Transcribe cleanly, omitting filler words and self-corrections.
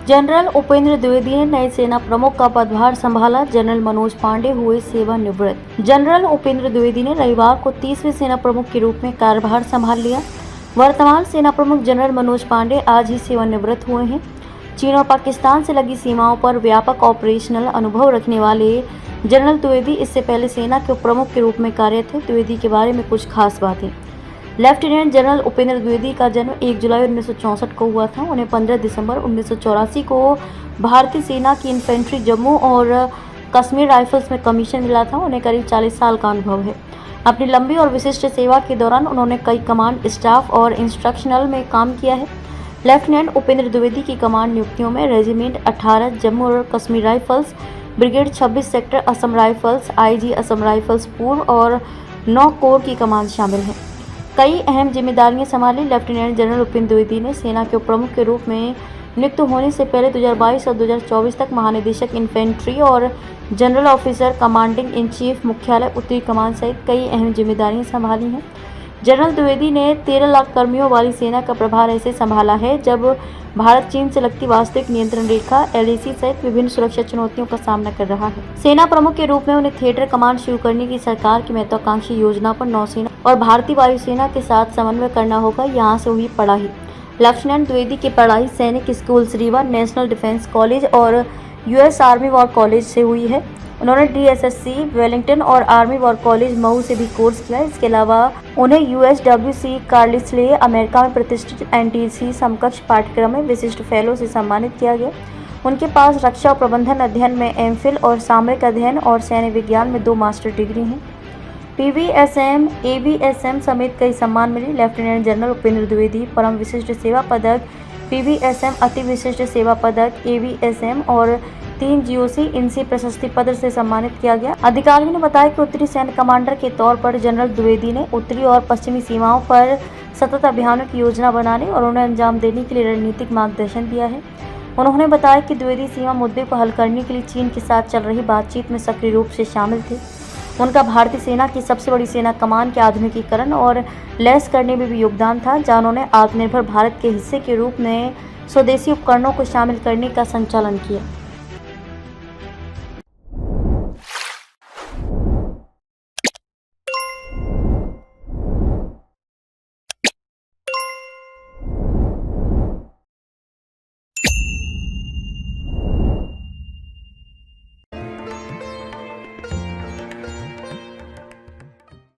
General Upendra Dwivedi ने नए सेना प्रमुख का पदभार संभाला। जनरल मनोज पांडे हुए सेवानिवृत्त। जनरल उपेंद्र द्विवेदी ने रविवार को 30वें सेना प्रमुख के रूप में कार्यभार संभाल लिया। वर्तमान सेना प्रमुख जनरल मनोज पांडे आज ही सेवानिवृत्त हुए हैं। चीन और पाकिस्तान से लगी सीमाओं पर व्यापक ऑपरेशनल अनुभव रखने वाले जनरल द्विवेदी इससे पहले सेना के उप प्रमुख के रूप में कार्यरत थे। द्विवेदी के बारे में कुछ खास बातें। लेफ्टिनेंट जनरल उपेंद्र द्विवेदी का जन्म 1 जुलाई 1964 को हुआ था। उन्हें 15 दिसंबर 1984 को भारतीय सेना की इन्फेंट्री जम्मू और कश्मीर राइफल्स में कमीशन मिला था। उन्हें करीब 40 साल का अनुभव है। अपनी लंबी और विशिष्ट सेवा के दौरान उन्होंने कई कमांड, स्टाफ और इंस्ट्रक्शनल में काम किया है। लेफ्टिनेंट उपेंद्र द्विवेदी की कमांड नियुक्तियों में रेजिमेंट 18 जम्मू और Kashmir rifles, brigade 26 sector Assam rifles, IG Assam rifles पूर्व और 9 कोर की कमान शामिल हैं। कई अहम जिम्मेदारियां संभाली। लेफ्टिनेंट जनरल उपेंद्र द्विवेदी ने सेना के उप प्रमुख के रूप में नियुक्त होने से पहले 2022 और 2024 तक महानिदेशक इन्फेंट्री और general officer commanding in chief मुख्यालय उत्तरी कमान सहित कई अहम जिम्मेदारियां संभाली हैं। जनरल द्विवेदी ने 13 लाख कर्मियों वाली सेना का प्रभार ऐसे संभाला है जब भारत चीन से लगती वास्तविक नियंत्रण रेखा LAC सहित विभिन्न सुरक्षा चुनौतियों का सामना कर रहा है। सेना प्रमुख के रूप में उन्हें थिएटर कमांड शुरू करने की सरकार की महत्वाकांक्षी योजना पर नौसेना और भारतीय वायुसेना के साथ समन्वय करना होगा। यहाँ से हुई पढ़ाई। लेफ्टिनेंट द्विवेदी की पढ़ाई सैनिक school Rewa, national defence college और US आर्मी वॉर कॉलेज से हुई है। उन्होंने DSSC वेलिंगटन और आर्मी वॉर कॉलेज मऊ से भी कोर्स किया। इसके अलावा उन्हें USWC कार्लिसले अमेरिका में प्रतिष्ठित NTC समकक्ष पाठ्यक्रम में विशिष्ट फेलो से सम्मानित किया गया। उनके पास रक्षा और प्रबंधन अध्ययन में MPhil और सामरिक अध्ययन और सैन्य विज्ञान में 2 मास्टर डिग्री हैं। PVSM, ABSM समेत कई सम्मान मिले। लेफ्टिनेंट जनरल उपेंद्र द्विवेदी परम विशिष्ट सेवा पदक, PVSM अति विशिष्ट सेवा पदक, ABSM और 3 GOC इनसे प्रशस्ति पत्र से सम्मानित किया गया। अधिकारियों ने बताया कि उत्तरी सैन्य कमांडर के तौर पर जनरल द्विवेदी ने उत्तरी और पश्चिमी सीमाओं पर सतत अभियानों की योजना बनाने और उन्हें अंजाम देने के लिए रणनीतिक मार्गदर्शन दिया है। उन्होंने बताया कि द्विवेदी सीमा मुद्दे को हल करने के लिए चीन के साथ चल रही बातचीत में सक्रिय रूप से शामिल थे। उनका भारतीय सेना की सबसे बड़ी सेना कमान के आधुनिकीकरण और लैस करने में भी योगदान था, जहां उन्होंने आत्मनिर्भर भारत के हिस्से के रूप में स्वदेशी उपकरणों को शामिल करने का संचालन किया।